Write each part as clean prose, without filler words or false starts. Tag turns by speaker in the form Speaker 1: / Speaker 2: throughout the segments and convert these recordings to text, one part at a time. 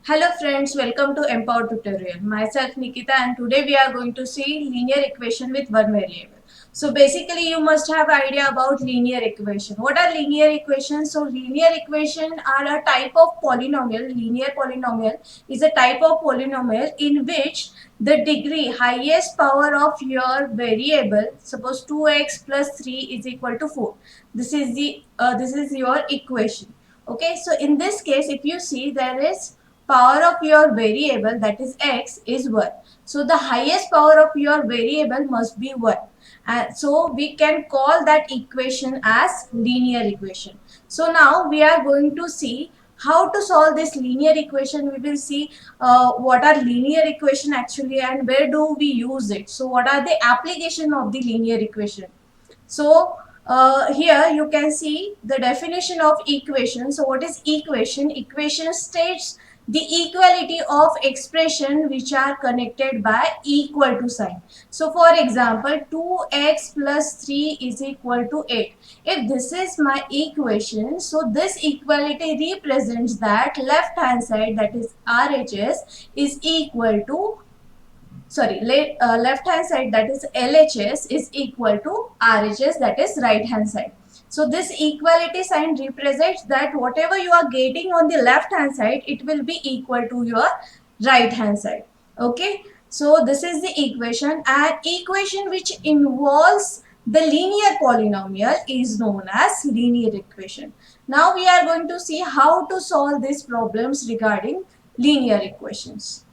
Speaker 1: Hello friends, welcome to Empower Tutorial. Myself Nikita and today we are going to see linear equation with one variable. So basically you must have idea about linear equation. What are linear equations? So linear equation are a type of polynomial. Linear polynomial is a type of polynomial in which the degree highest power of your variable, suppose 2x plus 3 is equal to 4. This is your equation. Okay, so in this case if you see there is power of your variable, that is x, is 1. So the highest power of your variable must be 1. And so we can call that equation as linear equation. So now we are going to see how to solve this linear equation. We will see what are linear equation actually and where do we use it. So what are the application of the linear equation. So here you can see the definition of equation. So what is equation? Equation states the equality of expression which are connected by equal to sign. So for example, 2x plus 3 is equal to 8. If this is my equation, so this equality represents that left hand side, that is RHS, is equal to left hand side, that is LHS, is equal to RHS, that is right hand side. So this equality sign represents that whatever you are getting on the left hand side, it will be equal to your right hand side. Okay, so this is the equation, and equation which involves the linear polynomial is known as linear equation. Now we are going to see how to solve these problems regarding linear equations.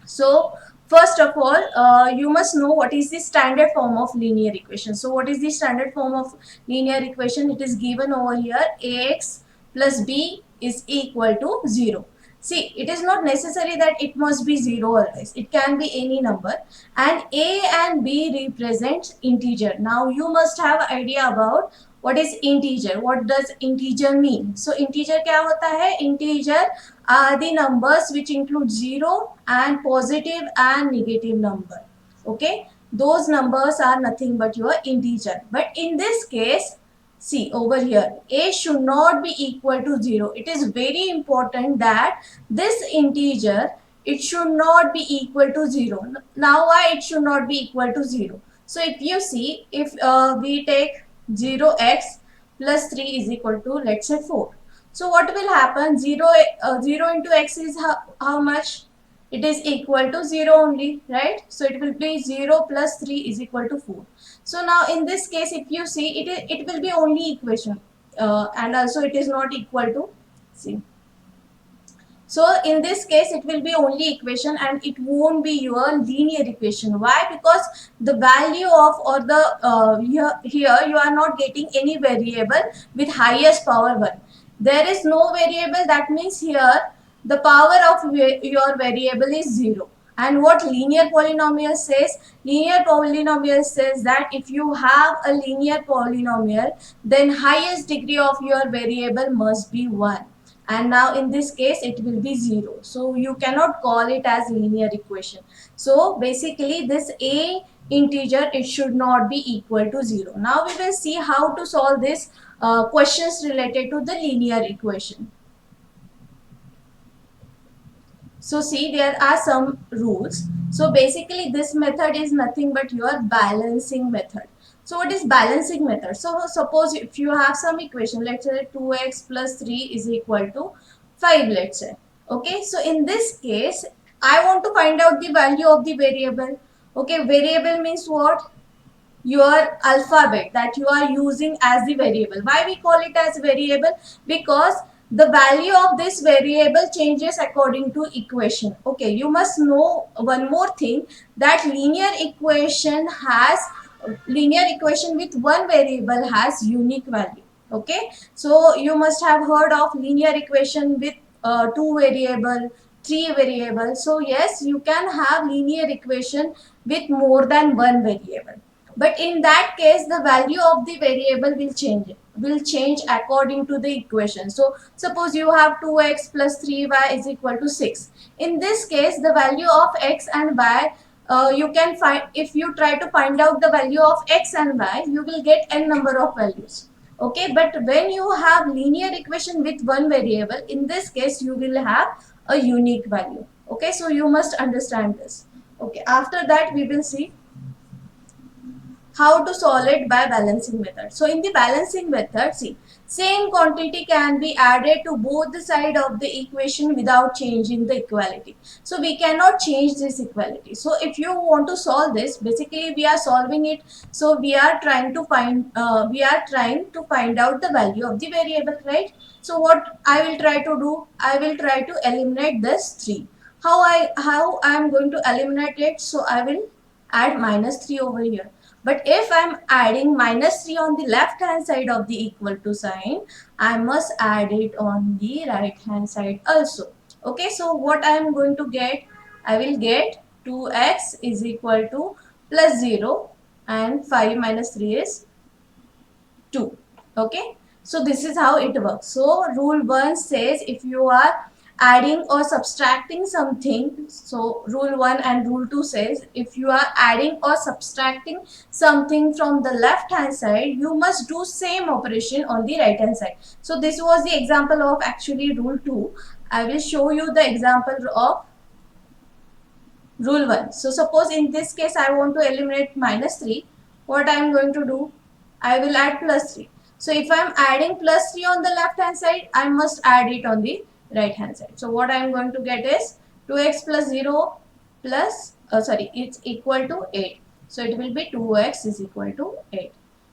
Speaker 1: So first of all, you must know what is the standard form of linear equation. So what is the standard form of linear equation? It is given over here, ax plus b is equal to 0. See, it is not necessary that it must be 0 always. It can be any number, and a and b represents integer. Now you must have idea about what is integer. What does integer mean? So integer क्या होता है? Integer are the numbers which include 0 and positive and negative number. Okay, those numbers are nothing but your integer. But in this case, see over here, a should not be equal to 0. It is very important that this integer, it should not be equal to 0. Now why it should not be equal to 0? So if you see, if we take 0x plus 3 is equal to, let's say, 4. So what will happen? 0 into x is how much? It is equal to 0 only, right? So it will be 0 plus 3 is equal to 4. So now in this case, if you see, it will be only equation, and also it is not equal to, see. So in this case, it will be only equation and it won't be your linear equation. Why? Because the value of, or the here you are not getting any variable with highest power 1. There is no variable, that means here the power of your variable is 0. And what linear polynomial says? Linear polynomial says that if you have a linear polynomial, then highest degree of your variable must be 1. And now in this case it will be 0. So you cannot call it as linear equation. So basically this a integer, it should not be equal to 0. Now we will see how to solve this questions related to the linear equation. So see, there are some rules. So basically this method is nothing but your balancing method. So what is balancing method? So suppose if you have some equation, let's say 2x plus 3 is equal to 5, let's say. Okay, so in this case, I want to find out the value of the variable. Okay, variable means what? Your alphabet that you are using as the variable. Why we call it as variable? Because the value of this variable changes according to equation. Okay, you must know one more thing, that linear equation with one variable has unique value. Okay, so you must have heard of linear equation with two variable, three variable. So yes, you can have linear equation with more than one variable, but in that case the value of the variable will change according to the equation. So suppose you have 2x plus 3y is equal to 6. In this case the value of x and y, you can find, if you try to find out the value of x and y, you will get n number of values. Okay, but when you have linear equation with one variable, in this case you will have a unique value. Okay, so you must understand this. Okay, after that we will see how to solve it by balancing method. So in the balancing method, see, same quantity can be added to both the side of the equation without changing the equality. So we cannot change this equality. So if you want to solve this, basically we are solving it. So we are trying to find out the value of the variable, right? So what I will try to do, I will try to eliminate this 3. How I am going to eliminate it? So I will add minus 3 over here. But if I'm adding minus 3 on the left hand side of the equal to sign, I must add it on the right hand side also. Okay, so what I am going to get? I will get 2x is equal to plus 0 and 5 minus 3 is 2. Okay, so this is how it works. So rule 1 says if you are adding or subtracting something, so rule 1 and rule 2 says if you are adding or subtracting something from the left hand side, you must do same operation on the right hand side. So this was the example of actually rule 2. I will show you the example of rule 1. So suppose in this case I want to eliminate minus 3. What I am going to do? I will add plus 3. So if I am adding plus 3 on the left hand side, I must add it on the right hand side. So what I am going to get is 2x plus 0 plus, it's equal to 8. So it will be 2x is equal to 8.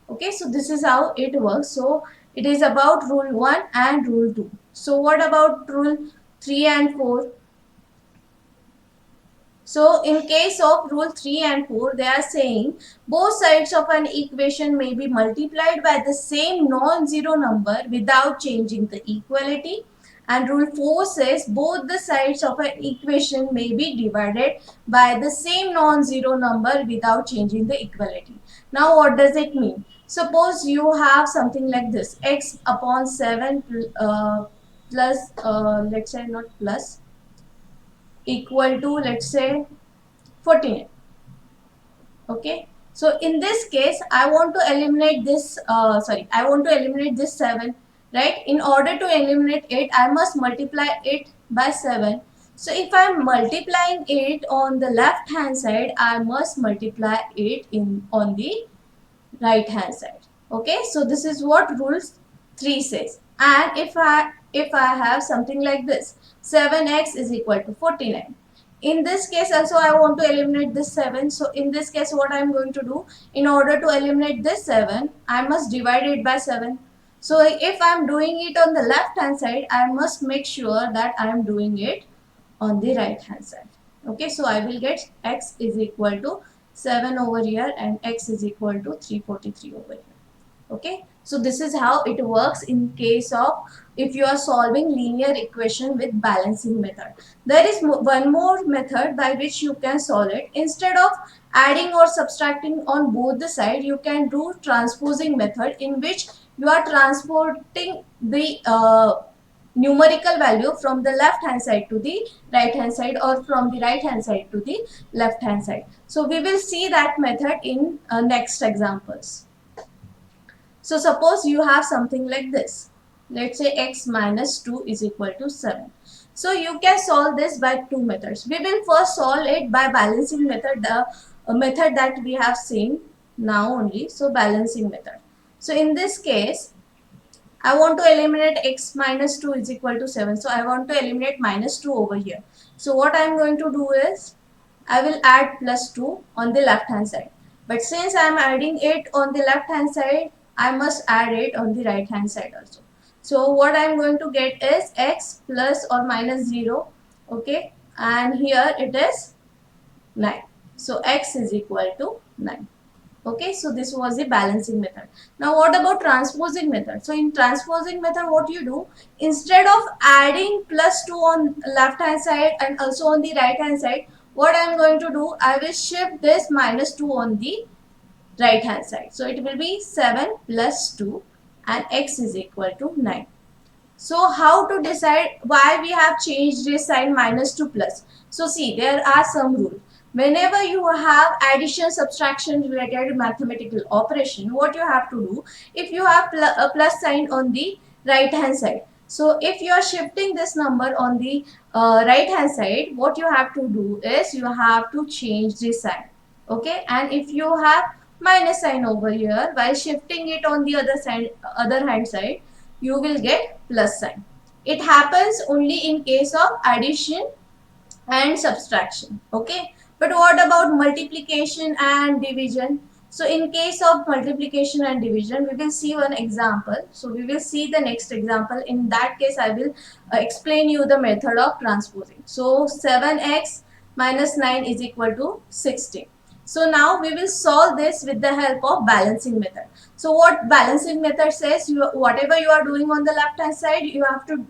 Speaker 1: Okay, so this is how it works. So it is about rule 1 and rule 2. So what about rule 3 and 4? So in case of rule 3 and 4, they are saying both sides of an equation may be multiplied by the same non-zero number without changing the equality. And rule 4 says both the sides of an equation may be divided by the same non-zero number without changing the equality. Now what does it mean? Suppose you have something like this, x upon 7 plus, let's say not plus, equal to, let's say, 14. Okay, so in this case I want to eliminate this I want to eliminate this 7, right? In order to eliminate it, I must multiply it by 7. So if I am multiplying it on the left hand side, I must multiply it in on the right hand side. Okay, so this is what rule 3 says. And if I have something like this, 7x is equal to 49. In this case also I want to eliminate this 7. So in this case what I am going to do, in order to eliminate this 7, I must divide it by 7. So if I am doing it on the left hand side, I must make sure that I am doing it on the right hand side. Okay, so I will get x is equal to 7 over here and x is equal to 343 over here. Okay, so this is how it works in case of if you are solving linear equation with balancing method. There is one more method by which you can solve it. Instead of adding or subtracting on both the side, you can do transposing method, in which you are transporting the numerical value from the left hand side to the right hand side, or from the right hand side to the left hand side. So we will see that method in next examples. So suppose you have something like this. Let's say x minus 2 is equal to 7. So you can solve this by two methods. We will first solve it by balancing method, the method that we have seen now only. So balancing method. So in this case, I want to eliminate x minus 2 is equal to 7. So I want to eliminate minus 2 over here. So what I am going to do is, I will add plus 2 on the left hand side. But since I am adding it on the left hand side, I must add it on the right hand side also. So what I am going to get is x plus or minus 0. Okay. And here it is 9. So x is equal to 9. Okay, so this was the balancing method. Now what about transposing method? So in transposing method, what you do, instead of adding plus 2 on left hand side and also on the right hand side, what I am going to do, I will shift this minus 2 on the right hand side. So it will be 7 plus 2 and x is equal to 9. So how to decide why we have changed this sign minus to plus? So see, there are some rules. whenever you have addition subtraction related mathematical operation, what you have to do, if you have a plus sign on the right hand side, so if you are shifting this number on the right hand side, what you have to do is you have to change the sign. Okay, and if you have minus sign over here, while shifting it on the other side, other hand side, you will get plus sign. It happens only in case of addition and subtraction. Okay, but what about multiplication and division? So in case of multiplication and division, we will see one example. So we will see the next example. In that case, I will explain you the method of transposing. So 7x minus 9 is equal to 16. So now we will solve this with the help of balancing method. So what balancing method says, whatever you are doing on the left hand side, you have to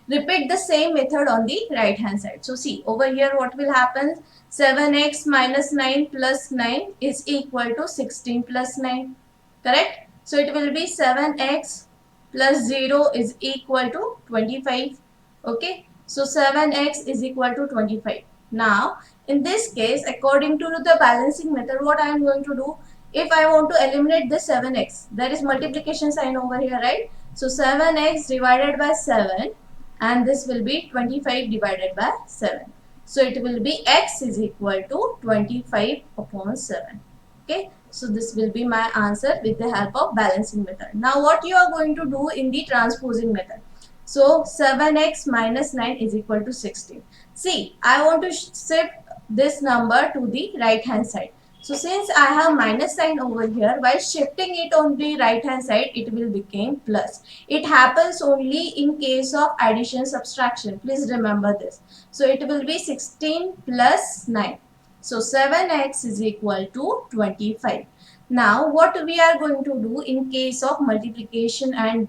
Speaker 1: repeat the same method on the right hand side. So see over here what will happen, 7x minus 9 plus 9 is equal to 16 plus 9, correct? So it will be 7x plus 0 is equal to 25. Okay, so 7x is equal to 25. Now in this case, according to the balancing method, what I am going to do, if I want to eliminate the 7x, there is multiplication sign over here, right? So 7x divided by 7, and this will be 25 divided by 7. So it will be x is equal to 25 upon 7. Okay, so this will be my answer with the help of balancing method. Now what you are going to do in the transposing method? So 7x minus 9 is equal to 16. See, I want to shift this number to the right hand side. So since I have minus sign over here, while shifting it on the right hand side, it will become plus. It happens only in case of addition subtraction. Please remember this. So it will be 16 plus 9. So 7x is equal to 25. Now what we are going to do in case of multiplication and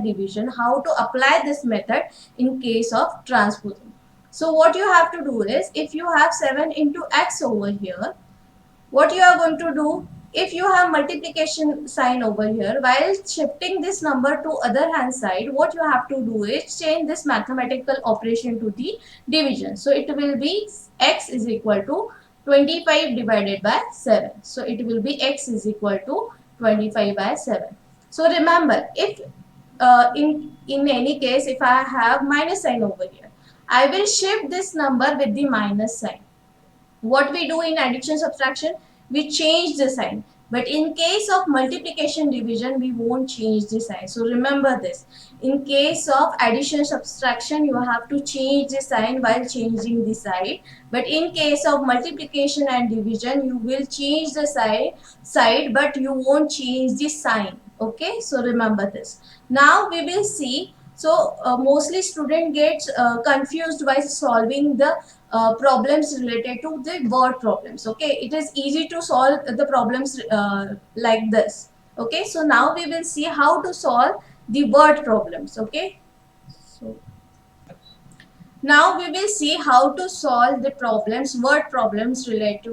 Speaker 1: division, how to apply this method in case of transposing. So what you have to do is, if you have 7 into x over here, what you are going to do, if you have multiplication sign over here, while shifting this number to other hand side, what you have to do is change this mathematical operation to the division. So it will be x is equal to 25 divided by 7. So it will be x is equal to 25 by 7. So remember, if in any case, if I have minus sign over here, I will shift this number with the minus sign. What we do in addition subtraction, we change the sign, but in case of multiplication division, we won't change the sign. So remember this, in case of addition subtraction, you have to change the sign while changing the side, but in case of multiplication and division, you will change the side but you won't change the sign. Okay, so remember this. Now we will see. So mostly student gets confused by solving the problems related to the word problems. Okay, it is easy to solve the problems like this. Okay, so now we will see how to solve the word problems. Okay, so now we will see how to solve the problems, word problems related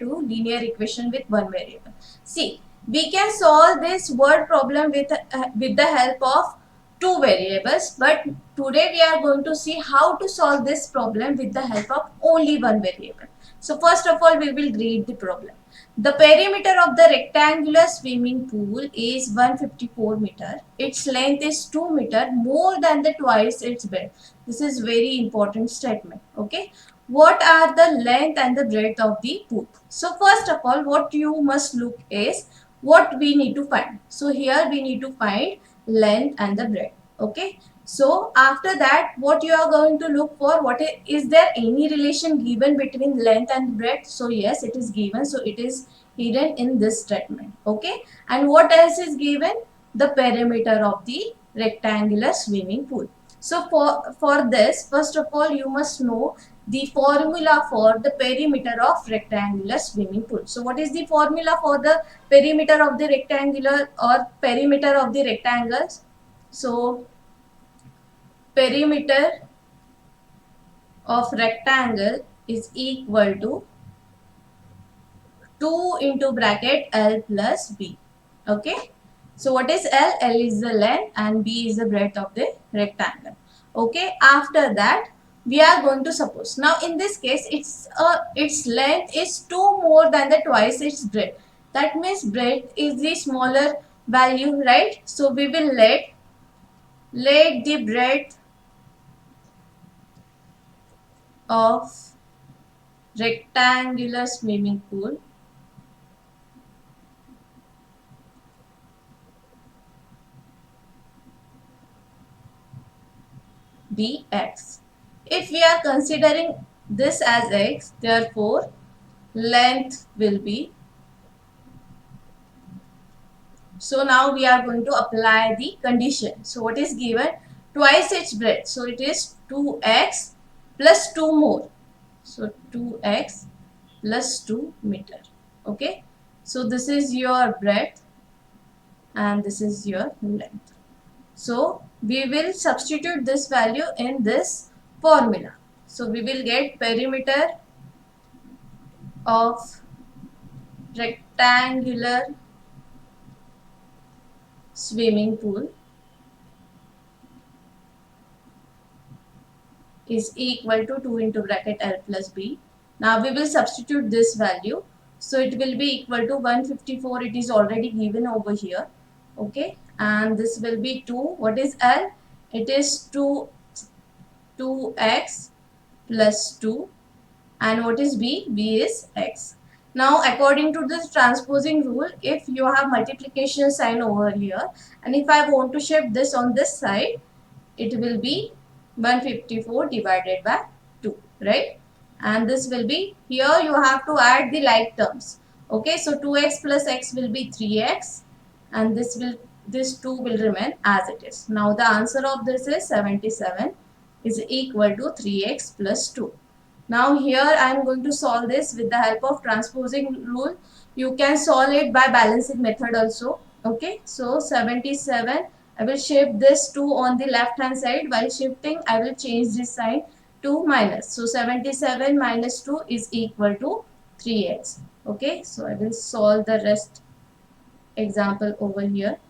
Speaker 1: to linear equation with one variable. See, we can solve this word problem with the help of two variables, but today we are going to see how to solve this problem with the help of only one variable. So first of all, we will read the problem. The perimeter of the rectangular swimming pool is 154 meter. Its length is 2 meter, more than the twice its breadth. This is very important statement. Okay. What are the length and the breadth of the pool? So first of all, what you must look is what we need to find. So here we need to find length and the breadth. Okay. So after that, what you are going to look for, is there any relation given between length and breadth? So yes, it is given. So it is hidden in this statement. Okay. And what else is given? The perimeter of the rectangular swimming pool. So for this, first of all, you must know the formula for the perimeter of rectangular swimming pool. So what is the formula for the perimeter of the rectangular or perimeter of the rectangles? So perimeter of rectangle is equal to 2 into bracket L plus B. Okay. So what is L? L is the length and B is the breadth of the rectangle. Okay. After that, we are going to suppose. Now in this case, its length is 2 more than the twice its breadth. That means breadth is the smaller value, right? So we will let the breadth of rectangular swimming pool be x. If we are considering this as x, therefore length will be. So now we are going to apply the condition. So what is given? Twice its breadth. So it is 2x plus 2 more. So 2x plus 2 meter. Okay. So this is your breadth and this is your length. So we will substitute this value in this formula. So we will get perimeter of rectangular swimming pool is equal to 2 into bracket L plus B. Now we will substitute this value. So it will be equal to 154. It is already given over here. Okay. And this will be 2. What is L? It is 2x plus 2. And what is B? B is x. Now according to this transposing rule, if you have multiplication sign over here and if I want to shift this on this side, it will be 154 divided by 2, right? And this will be, here you have to add the like terms. Okay, so 2x plus x will be 3x and this 2 will remain as it is. Now the answer of this is 77 is equal to 3x plus 2. Now here I am going to solve this with the help of transposing rule. You can solve it by balancing method also. Okay, so 77, I will shift this 2 on the left hand side. While shifting, I will change this sign to minus. So 77 minus 2 is equal to 3x. Okay, so I will solve the rest example over here.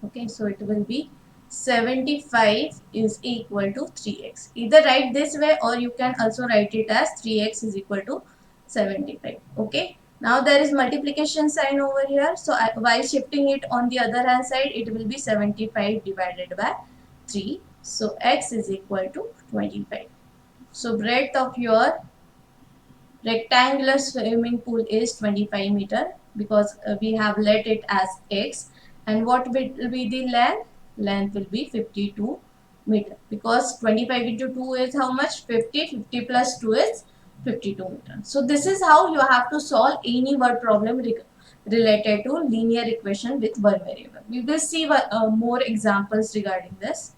Speaker 1: Okay, so it will be 75 is equal to 3x. Either write this way or you can also write it as 3x is equal to 75. Okay. Now there is multiplication sign over here. So while shifting it on the other hand side, it will be 75 divided by 3. So x is equal to 25. So breadth of your rectangular swimming pool is 25 meter because we have let it as x. And what will be the length? Length will be 52 meter because 25 into 2 is how much? 50. 50 plus 2 is 52 meter. So this is how you have to solve any word problem related to linear equation with one variable. We will see more examples regarding this.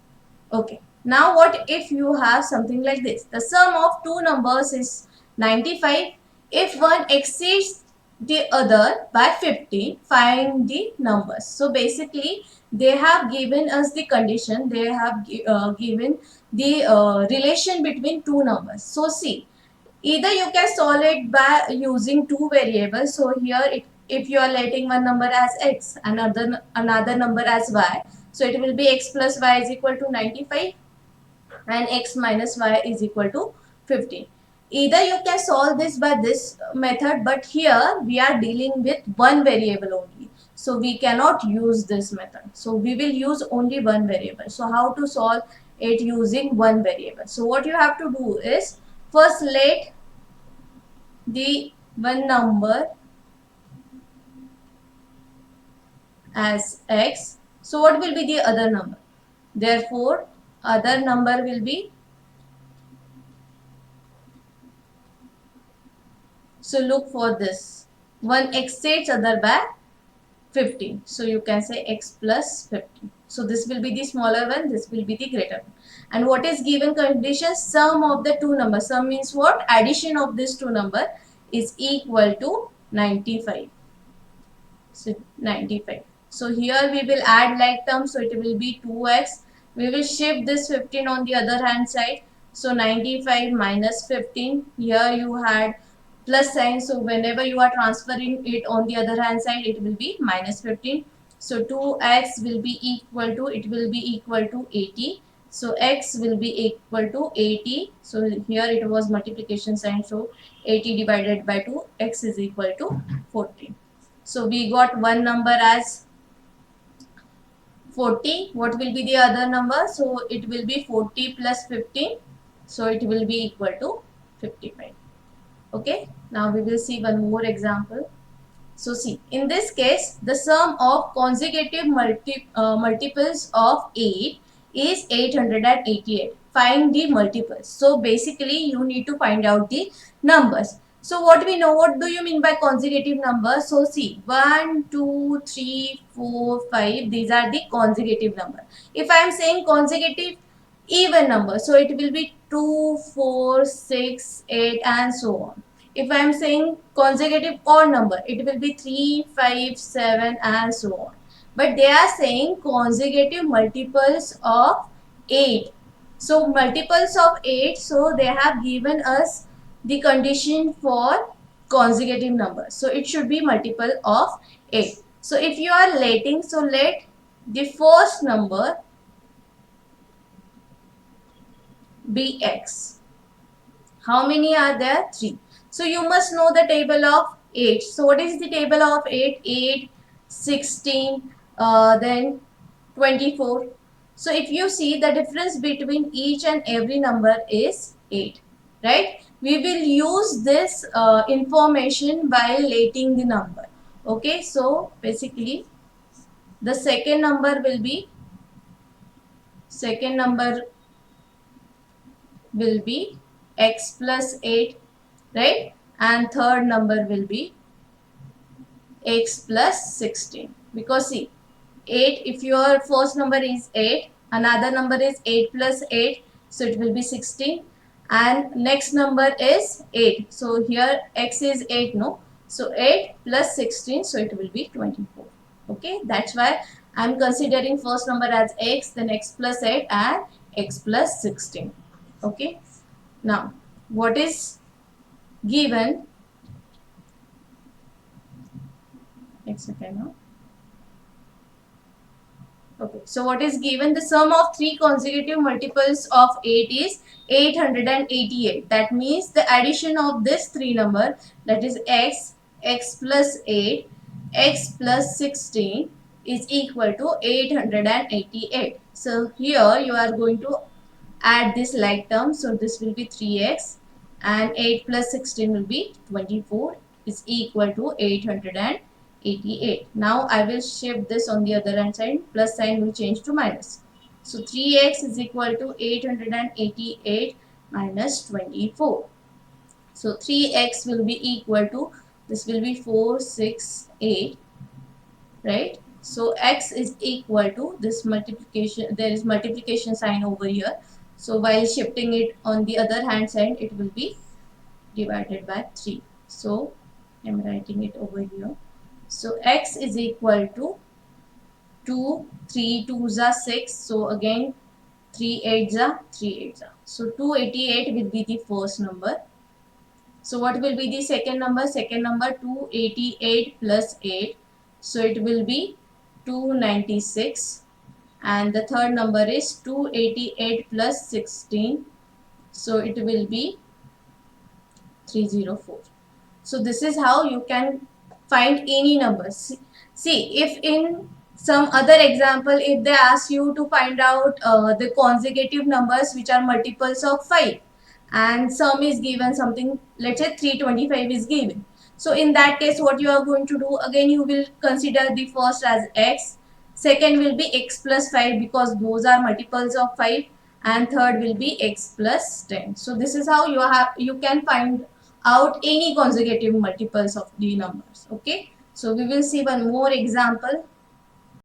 Speaker 1: Okay. Now what if you have something like this? The sum of two numbers is 95. If one exceeds the other by 15, find the numbers. So basically they have given us the condition. They have given the relation between two numbers. So see, either you can solve it by using two variables. So here if you are letting one number as x, another number as y, so it will be x plus y is equal to 95 and x minus y is equal to 15. Either you can solve this by this method, but here we are dealing with one variable only. So we cannot use this method. So we will use only one variable. So how to solve it using one variable? So what you have to do is first let the one number as x. So what will be the other number? Therefore, other number will be, so look for this. One exceeds other by 15. So you can say x plus 15. So this will be the smaller one, this will be the greater one. And what is given condition? Sum of the two numbers. Sum means what? Addition of this two number is equal to 95. So 95. So here we will add like term. So it will be 2x. We will shift this 15 on the other hand side. So 95 minus 15. Here you had plus sign. So whenever you are transferring it on the other hand side, it will be minus 15. So 2x will be equal to, it will be equal to 80. So x will be equal to 80. So here it was multiplication sign. So 80 divided by 2, x is equal to 14. So we got one number as 40. What will be the other number? So it will be 40 plus 15. So it will be equal to 55. Okay. Now we will see one more example. So see, in this case, the sum of consecutive multiples of 8 is 888. Find the multiples. So basically, you need to find out the numbers. So what we know, what do you mean by consecutive numbers? So see, 1, 2, 3, 4, 5. These are the consecutive number. If I am saying consecutive even number, so it will be 2, 4, 6, 8 and so on. If I am saying consecutive odd number, it will be 3, 5, 7 and so on. But they are saying consecutive multiples of 8. So multiples of 8, so they have given us the condition for consecutive numbers. So it should be multiple of 8. So if you are letting, so let the first number be x. How many are there? 3. So you must know the table of 8. So what is the table of 8? 8, 16, then 24. So if you see, the difference between each and every number is 8. Right? We will use this information by letting the number. Okay. So basically the second number will be x plus 8, right? And third number will be x plus 16. Because see, 8, if your first number is 8, another number is 8 plus 8, so it will be 16. And next number is 8. So here x is 8, no? So 8 plus 16, so it will be 24. Okay, that's why I'm considering first number as x, then x plus 8 and x plus 16. Okay, now what is given? Okay, so what is given? The sum of three consecutive multiples of 8 is 888. That means the addition of this three number, that is x, x plus 8, x plus 16 is equal to 888. So here you are going to add this like term. So this will be 3x and 8 plus 16 will be 24 is equal to 888. Now I will shift this on the other hand side. Plus sign will change to minus. So 3x is equal to 888 minus 24. So 3x will be equal to, this will be 468, right? So x is equal to this multiplication, there is multiplication sign over here. So while shifting it on the other hand side, it will be divided by 3. So I'm writing it over here. So x is equal to 2, 3 2s are 6. So again 3 8s are 3 8s are. So 288 will be the first number. So what will be the second number? Second number 288 plus 8. So it will be 296. And the third number is 288 plus 16. So it will be 304. So this is how you can find any numbers. See, if in some other example, if they ask you to find out the consecutive numbers which are multiples of 5 and sum is given something, let's say 325 is given. So in that case, what you are going to do, again you will consider the first as x, second will be x plus 5 because those are multiples of 5, and third will be x plus 10. So this is how you can find out any consecutive multiples of the numbers. Okay, so we will see one more example.